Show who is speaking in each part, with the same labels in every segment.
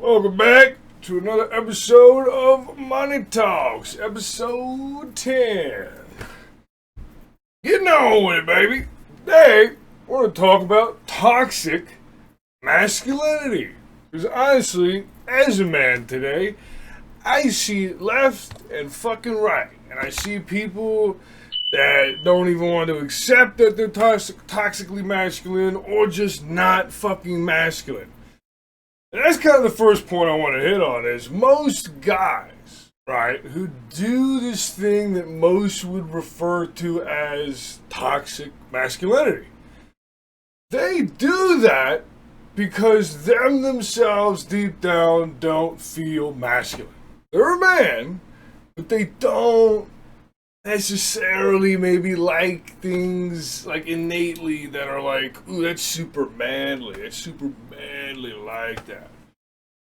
Speaker 1: Welcome back to another episode of Munnie Talks, episode 10. Getting on with it, baby. Today, I want to talk about toxic masculinity. Because honestly, as a man today, I see left and fucking right. And I see people that don't even want to accept that they're toxically masculine or just not fucking masculine. And that's kind of the first point I want to hit on is most guys, right, who do this thing that most would refer to as toxic masculinity. They do that because them themselves deep down don't feel masculine. They're a man, but they don't necessarily maybe like things like innately that are like, ooh, that's super manly. It's super manly like that.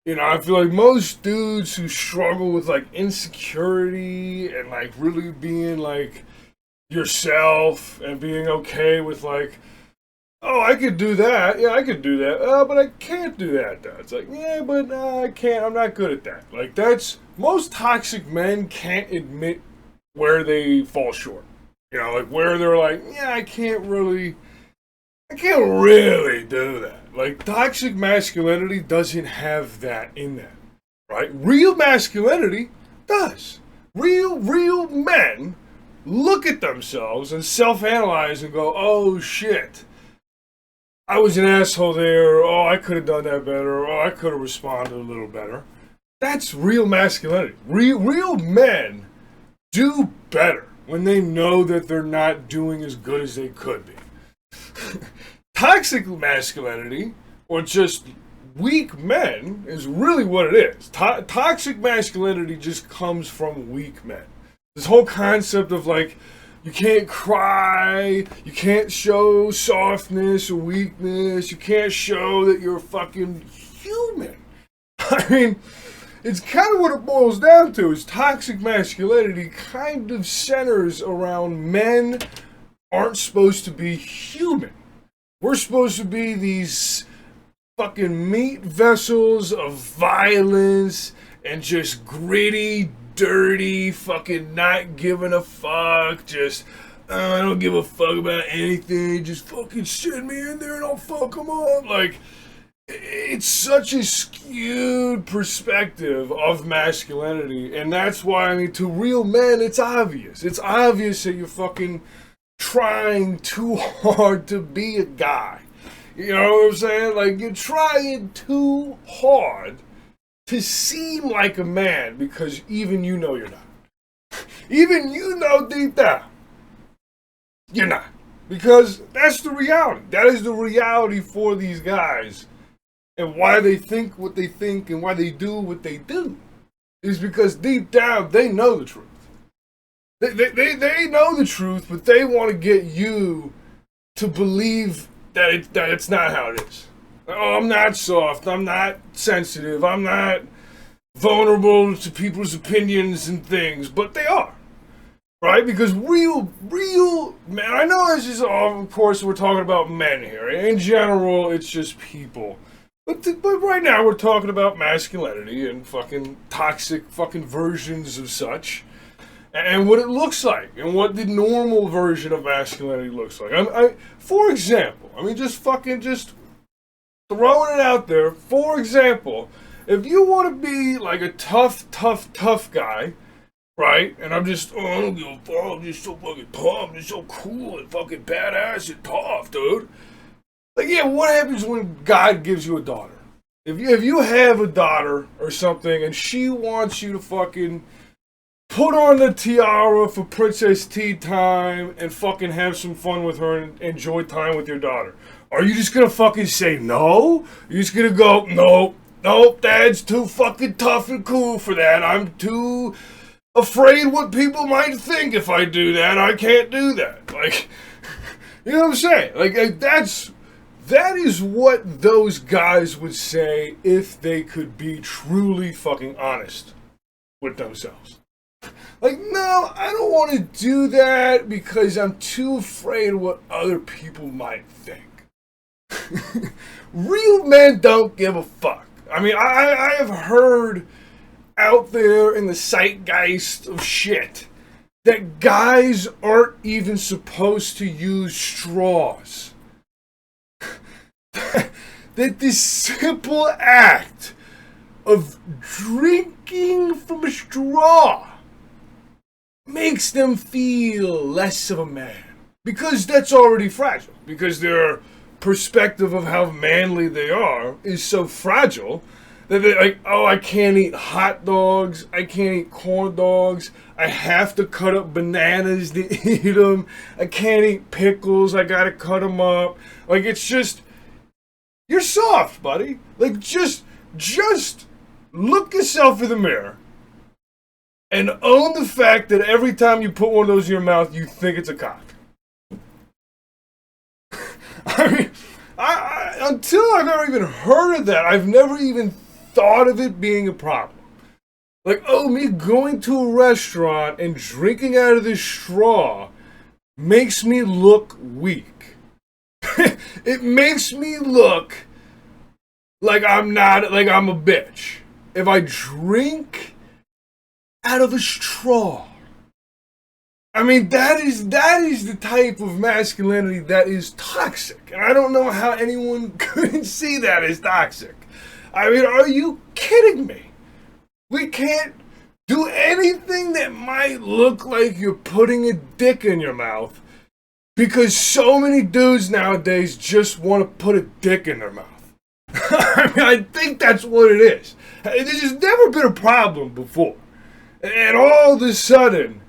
Speaker 1: You know, I feel like most dudes who struggle with like insecurity and like really being like yourself and being okay with like, oh, I could do that. Yeah, I could do that. But I can't do that though. It's like, yeah, but I can't. I'm not good at that. Like that's, most toxic men can't admit where they fall short. You know, like where they're like, yeah, I can't really do that. Like toxic masculinity doesn't have that in them, right? Real masculinity does. Real men look at themselves and self-analyze and go, oh shit, I was an asshole there, or oh, I could have done that better, or oh, I could have responded a little better. That's real masculinity. Real men do better when they know that they're not doing as good as they could be. Toxic masculinity, or just weak men, is really what it is. Toxic masculinity just comes from weak men. This whole concept of like, you can't cry, you can't show softness or weakness, you can't show that you're fucking human. I mean, it's kind of what it boils down to, is toxic masculinity kind of centers around men aren't supposed to be human. We're supposed to be these fucking meat vessels of violence and just gritty, dirty, fucking not giving a fuck, just, I don't give a fuck about anything, just fucking send me in there and I'll fuck them up. Like, it's such a skewed perspective of masculinity, and that's why, I mean, to real men, it's obvious. It's obvious that you're fucking trying too hard to be a guy. You know what I'm saying? Like, you're trying too hard to seem like a man because even you know you're not. Even you know deep down, you're not. Because that's the reality. That is the reality for these guys. And why they think what they think and why they do what they do is because deep down they know the truth. They know the truth, but they want to get you to believe that it's not how it is. Oh, I'm not soft. I'm not sensitive. I'm not vulnerable to people's opinions and things, but they are. Right? Because real men, I know this is, of course, we're talking about men here. In general, it's just people. But right now we're talking about masculinity and fucking toxic fucking versions of such. And what it looks like, and what the normal version of masculinity looks like. For example, I mean, just throwing it out there. For example, if you want to be like a tough guy, right? And I'm just, oh, I don't give a fuck, I'm just so fucking tough, I'm just so cool and fucking badass and tough, dude. Like, yeah, what happens when God gives you a daughter? If you have a daughter or something and she wants you to fucking put on the tiara for Princess Tea time and fucking have some fun with her and enjoy time with your daughter, are you just gonna fucking say no? You're just gonna go, nope, Dad's too fucking tough and cool for that. I'm too afraid what people might think if I do that. I can't do that. Like, you know what I'm saying? Like that is what those guys would say if they could be truly fucking honest with themselves. Like, no, I don't want to do that because I'm too afraid of what other people might think. Real men don't give a fuck. I mean, I have heard out there in the zeitgeist of shit that guys aren't even supposed to use straws. That this simple act of drinking from a straw makes them feel less of a man. Because that's already fragile. Because their perspective of how manly they are is so fragile that they're like, oh, I can't eat hot dogs, I can't eat corn dogs, I have to cut up bananas to eat them, I can't eat pickles, I gotta cut them up. Like, it's just, you're soft, buddy. Like, just look yourself in the mirror and own the fact that every time you put one of those in your mouth, you think it's a cock. I mean, until I've ever even heard of that, I've never even thought of it being a problem. Like, oh, me going to a restaurant and drinking out of this straw makes me look weak. It makes me look like I'm a bitch if I drink out of a straw. I mean, that is the type of masculinity that is toxic. And I don't know how anyone couldn't see that as toxic. I mean, are you kidding me? We can't do anything that might look like you're putting a dick in your mouth because so many dudes nowadays just want to put a dick in their mouth. I mean, I think that's what it is. This has never been a problem before. And all of a sudden,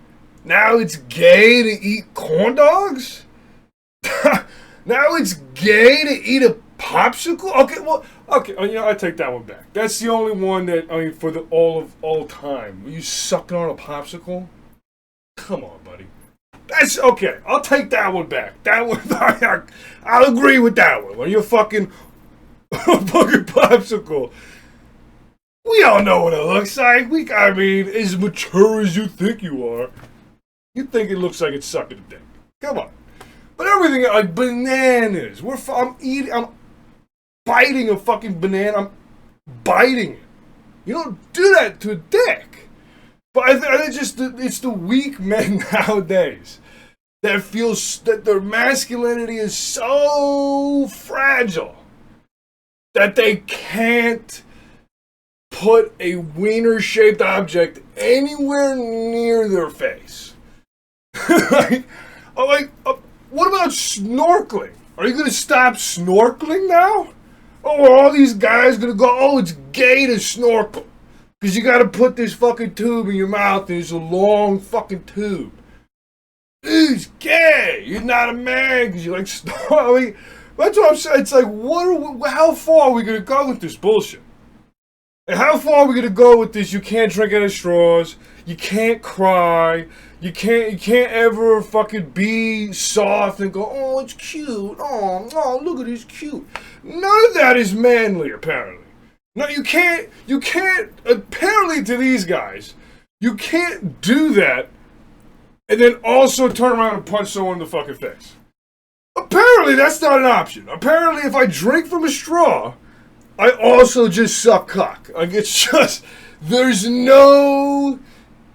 Speaker 1: now it's gay to eat corn dogs? Now it's gay to eat a popsicle? Okay, I take that one back. That's the only one that, I mean, for the all time. Were you sucking on a popsicle? Come on, buddy. That's okay. I'll take that one back. That one, I'll agree with that one. When you're fucking popsicle. We all know what it looks like. I mean, as mature as you think you are, you think it looks like it's sucking a dick. Come on. But everything, like bananas. I'm biting a fucking banana. I'm biting it. You don't do that to a dick. But I think it's the weak men nowadays that feels that their masculinity is so fragile that they can't put a wiener-shaped object anywhere near their face. What about snorkeling? Are you going to stop snorkeling now? Oh, are all these guys going to go, oh, it's gay to snorkel? Because you got to put this fucking tube in your mouth and it's a long fucking tube. It's gay. You're not a man because you like snorkel. I mean, that's what I'm saying. It's like, how far are we going to go with this bullshit? And how far are we going to go with this? You can't drink out of straws. You can't cry. You can't ever fucking be soft and go, oh, it's cute. Oh, look at this cute. None of that is manly, apparently. No, you can't, apparently to these guys, you can't do that and then also turn around and punch someone in the fucking face. Apparently that's not an option. Apparently if I drink from a straw, I also just suck cock. Like, it's just, there's no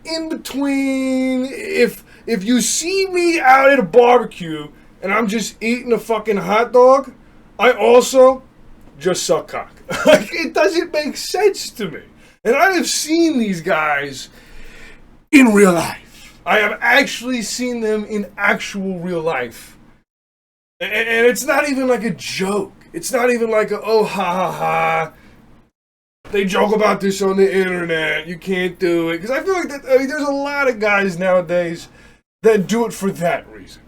Speaker 1: in between. If you see me out at a barbecue and I'm just eating a fucking hot dog, I also just suck cock. Like, it doesn't make sense to me. And I have seen these guys in real life. I have actually seen them in actual real life. And it's not even like a joke. It's not even like oh, ha, ha, ha. They joke about this on the internet. You can't do it. Because I feel like there's a lot of guys nowadays that do it for that reason.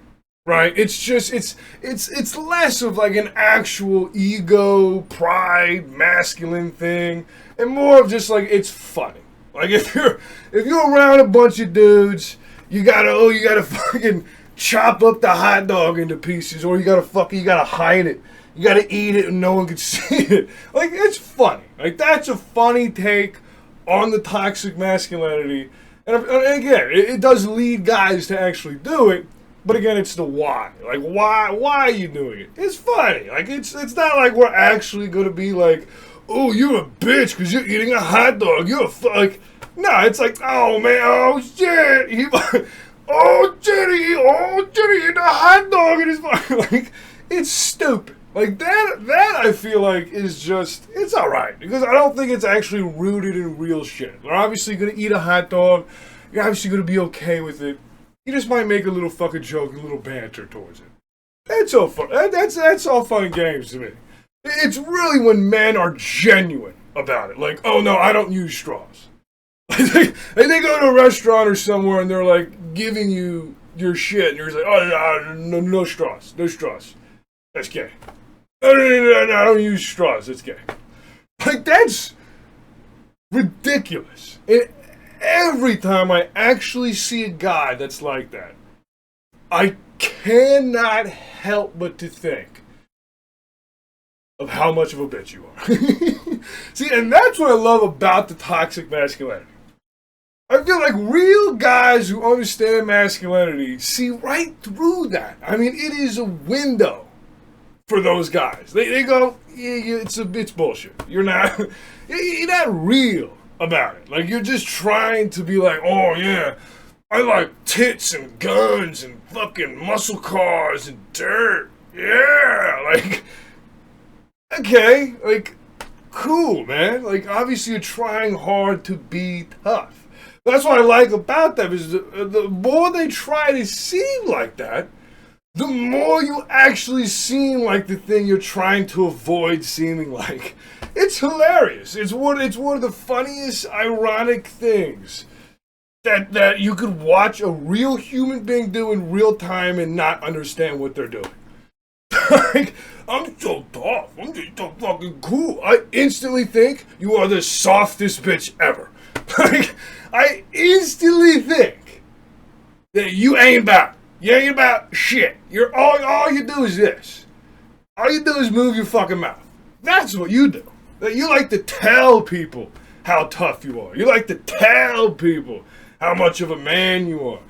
Speaker 1: Right? It's just, it's less of like an actual ego, pride, masculine thing. And more of just like, it's funny. Like if you're around a bunch of dudes, you gotta fucking chop up the hot dog into pieces. Or you gotta hide it. You gotta eat it and no one can see it. Like, it's funny. Like, that's a funny take on the toxic masculinity. And again, it does lead guys to actually do it. But again, it's the why. Like, why are you doing it? It's funny. Like, it's not like we're actually gonna be like, oh, you're a bitch because you're eating a hot dog. You're a like, nah, it's like, oh man, oh shit, oh Jenny, eat a hot dog in his mouth. Like, it's stupid. Like that I feel like is just, it's alright. Because I don't think it's actually rooted in real shit. They're obviously gonna eat a hot dog. You're obviously gonna be okay with it. You just might make a little fucking joke, a little banter towards it. That's all fun. That's all fun and games to me. It's really when men are genuine about it. Like, oh no, I don't use straws. Like they go to a restaurant or somewhere and they're like giving you your shit and you're just like, oh no straws. No straws. That's gay. No, I don't use straws. That's gay. Like, that's ridiculous. Every time I actually see a guy that's like that, I cannot help but to think of how much of a bitch you are. See, and that's what I love about the toxic masculinity. I feel like real guys who understand masculinity see right through that. I mean, it is a window for those guys. They go, yeah, it's bullshit. You're not real about it. Like, you're just trying to be like, oh yeah, I like tits and guns and fucking muscle cars and dirt. Yeah, like, okay, like, cool, man. Like, obviously you're trying hard to be tough. That's what I like about them is the more they try to seem like that, the more you actually seem like the thing you're trying to avoid seeming like. It's hilarious. It's one of the funniest, ironic things that you could watch a real human being do in real time and not understand what they're doing. Like, I'm so tough. I'm just so fucking cool. I instantly think you are the softest bitch ever. Like, I instantly think that you ain't about. You ain't about shit. You're all you do is this. All you do is move your fucking mouth. That's what you do. You like to tell people how tough you are. You like to tell people how much of a man you are.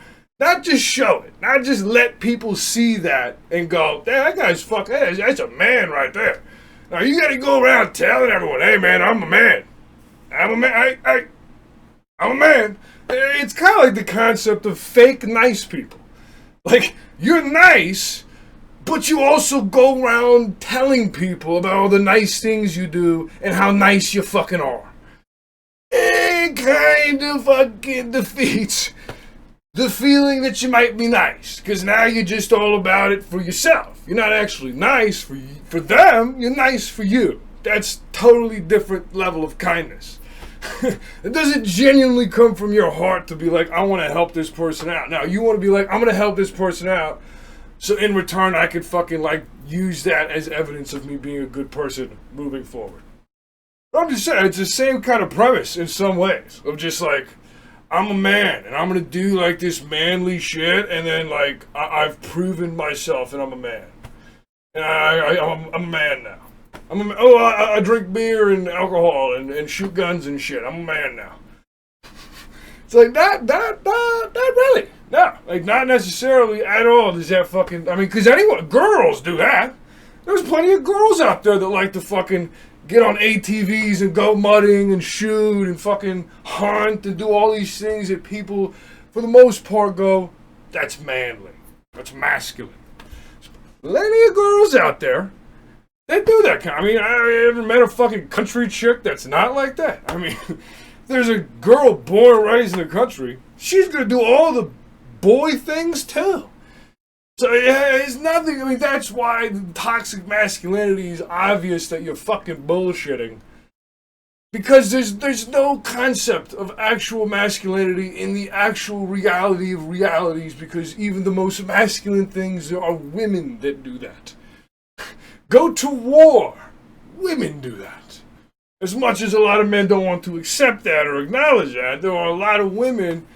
Speaker 1: Not just show it. Not just let people see that and go, damn, that guy's fucking, that's a man right there. Now you gotta go around telling everyone, hey man, I'm a man. I'm a man. I'm a man. It's kind of like the concept of fake nice people. Like, you're nice, but you also go around telling people about all the nice things you do and how nice you fucking are. It kind of fucking defeats the feeling that you might be nice. Because now you're just all about it for yourself. You're not actually nice for them, you're nice for you. That's totally different level of kindness. It doesn't genuinely come from your heart to be like, I want to help this person out. Now, you want to be like, I'm going to help this person out, so in return, I could fucking, like, use that as evidence of me being a good person moving forward. But I'm just saying, it's the same kind of premise in some ways. Of just like, I'm a man, and I'm going to do, like, this manly shit, and then, like, I've proven myself, and I'm a man. And I'm a man now. I drink beer and alcohol and shoot guns and shit. I'm a man now. It's like, not really. No, like, not necessarily at all does that fucking, I mean, because girls do that. There's plenty of girls out there that like to fucking get on ATVs and go mudding and shoot and fucking hunt and do all these things that people, for the most part, go, that's manly. That's masculine. There's plenty of girls out there. They do that kind. I mean, I ever met a fucking country chick that's not like that. I mean, there's a girl born and raised in the country. She's gonna do all the boy things too. So yeah, it's nothing. I mean, that's why the toxic masculinity is obvious that you're fucking bullshitting. Because there's no concept of actual masculinity in the actual reality of realities. Because even the most masculine things, there are women that do that. Go to war. Women do that. As much as a lot of men don't want to accept that or acknowledge that, there are a lot of women.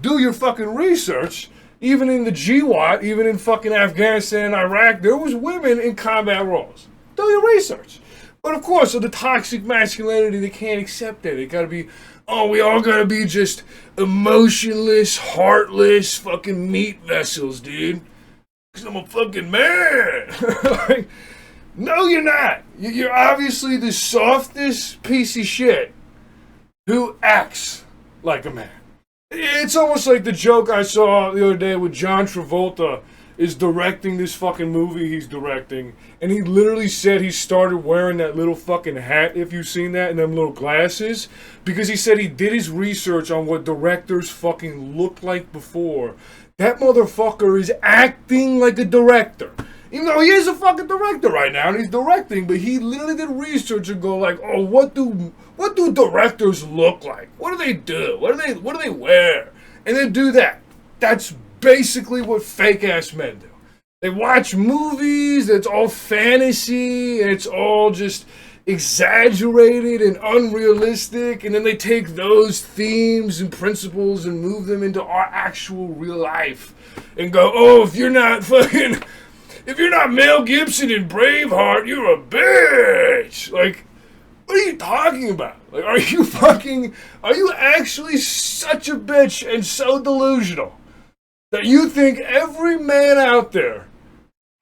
Speaker 1: Do your fucking research. Even in the GWAT, even in fucking Afghanistan and Iraq, there was women in combat roles. Do your research. But of course, of the toxic masculinity, they can't accept that. They gotta be, oh, we all gotta be just emotionless, heartless, fucking meat vessels, dude. Because I'm a fucking man. Like, No, you're not. You're obviously the softest piece of shit who acts like a man. It's almost like the joke I saw the other day with John Travolta is directing this fucking movie he's directing, and he literally said he started wearing that little fucking hat, if you've seen that, and them little glasses, because he said he did his research on what directors fucking looked like before. That motherfucker is acting like a director. Even though he is a fucking director right now, and he's directing, but he literally did research and go like, oh, what do directors look like? What do they do? What do they wear? And then do that. That's basically what fake ass men do. They watch movies that's all fantasy and it's all just exaggerated and unrealistic, and then they take those themes and principles and move them into our actual real life and go, oh, if you're not Mel Gibson in Braveheart, you're a bitch. Like, what are you talking about? Like, are you actually such a bitch and so delusional that you think every man out there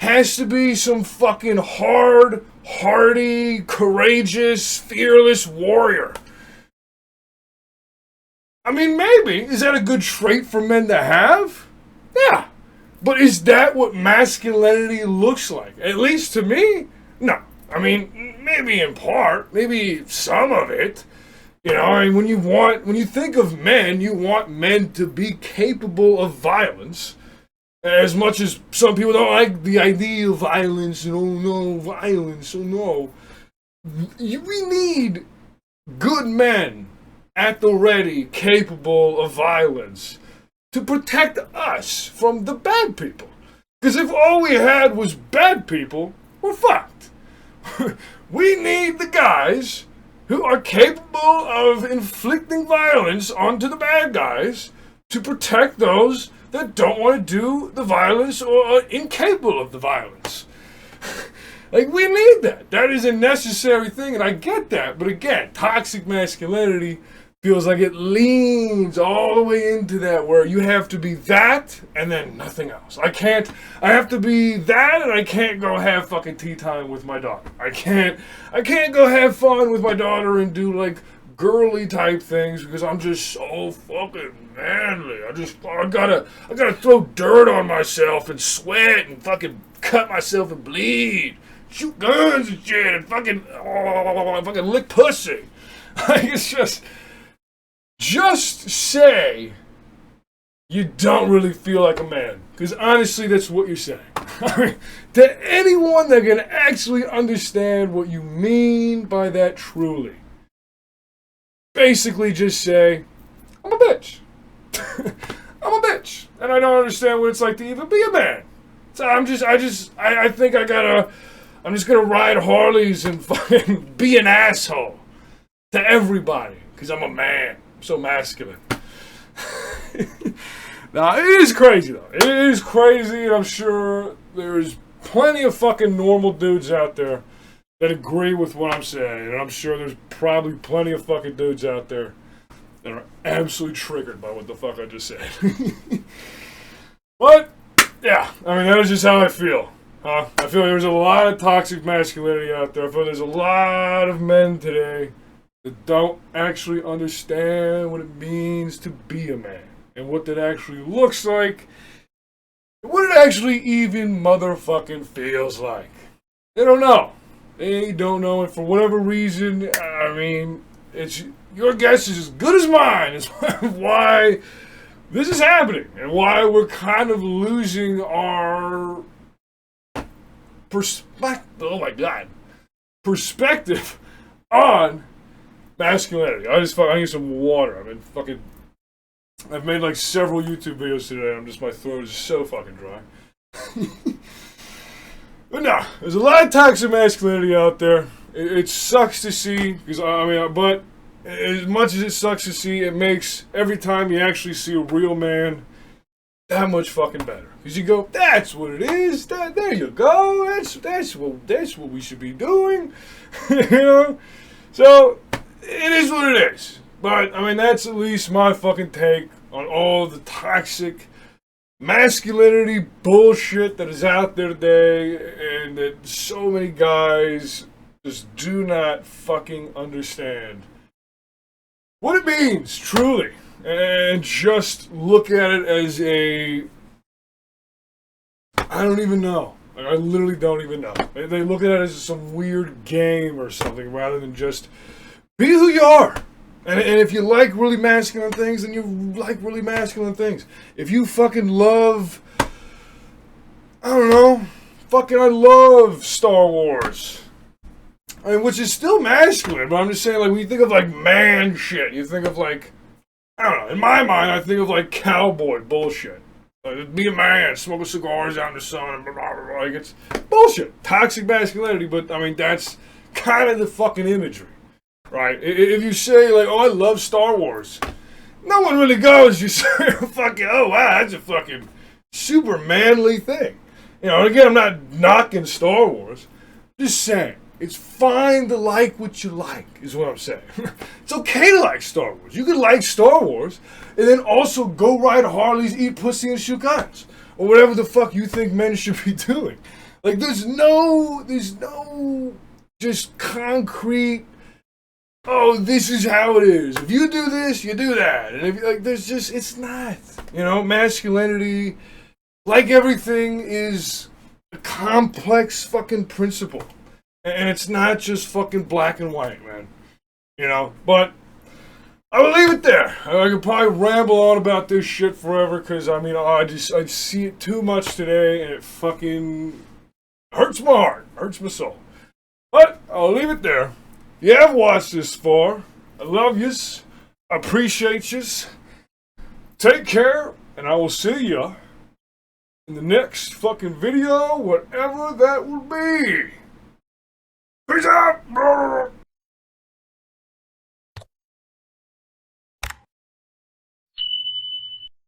Speaker 1: has to be some fucking hard, hardy, courageous, fearless warrior? I mean, maybe. Is that a good trait for men to have? Yeah. But is that what masculinity looks like? At least to me, no. I mean, maybe in part, maybe some of it. You know, I mean, when you think of men, you want men to be capable of violence. As much as some people don't like the idea of violence, and oh no, violence, oh no. We need good men at the ready, capable of violence, to protect us from the bad people. Because if all we had was bad people, we're fucked. We need the guys who are capable of inflicting violence onto the bad guys to protect those that don't want to do the violence or are incapable of the violence. Like, we need that. That is a necessary thing, and I get that. But again, toxic masculinity feels like it leans all the way into that, where you have to be that and then nothing else. I have to be that, and I can't go have fucking tea time with my daughter. I can't go have fun with my daughter and do like girly type things because I'm just so fucking manly. I gotta throw dirt on myself and sweat and fucking cut myself and bleed, shoot guns and shit, and fucking lick pussy. Like, it's just say you don't really feel like a man. Because honestly, that's what you're saying. I mean, to anyone that can actually understand what you mean by that truly, basically just say, I'm a bitch. I'm a bitch. And I don't understand what it's like to even be a man. So I think I'm just gonna ride Harleys and fucking be an asshole to everybody. Because I'm a man. So masculine. Now, it is crazy, though. It is crazy, and I'm sure there's plenty of fucking normal dudes out there that agree with what I'm saying. And I'm sure there's probably plenty of fucking dudes out there that are absolutely triggered by what the fuck I just said. But, yeah, I mean, that is just how I feel. I feel like there's a lot of toxic masculinity out there. I feel there's a lot of men today that don't actually understand what it means to be a man and what that actually looks like and what it actually even motherfucking feels like. They don't know. They don't know, and for whatever reason, I mean, it's your guess is as good as mine as why this is happening and why we're kind of losing our perspective on masculinity. I need some water. I've made like several YouTube videos today. My throat is so fucking dry. But no, there's a lot of toxic masculinity out there. It sucks to see, because but as much as it sucks to see, it makes every time you actually see a real man that much fucking better. Because you go, that's what it is. There you go. That's what we should be doing. You know? So it is what it is. But, I mean, that's at least my fucking take on all the toxic masculinity bullshit that is out there today, and that so many guys just do not fucking understand what it means, truly, and just look at it as I don't even know. Like, I literally don't even know. They look at it as some weird game or something rather than just be who you are. And if you like really masculine things, then you like really masculine things. If you fucking love, I don't know, I love Star Wars. I mean, which is still masculine, but I'm just saying, like, when you think of, like, man shit, you think of, like, I don't know, in my mind, I think of, like, cowboy bullshit. Like, be a man, smoking cigars out in the sun, and blah, blah, blah, blah. Like, it's bullshit. Toxic masculinity, but, I mean, that's kind of the fucking imagery, right? If you say, like, oh, I love Star Wars, no one really goes, you say, fucking, oh, wow, that's a fucking super manly thing. You know, and again, I'm not knocking Star Wars, just saying. It's fine to like what you like, is what I'm saying. It's okay to like Star Wars. You can like Star Wars and then also go ride Harleys, eat pussy, and shoot guns. Or whatever the fuck you think men should be doing. Like, there's no just concrete, oh, this is how it is. If you do this, you do that. And if like, there's just, it's not. You know, masculinity, like everything, is a complex fucking principle. And it's not just fucking black and white, man. You know? But I will leave it there. I could probably ramble on about this shit forever because, I mean, I see it too much today and it fucking hurts my heart. Hurts my soul. But I'll leave it there. If you have watched this far, I love yous. I appreciate yous. Take care, and I will see ya in the next fucking video, whatever that will be. Peace out!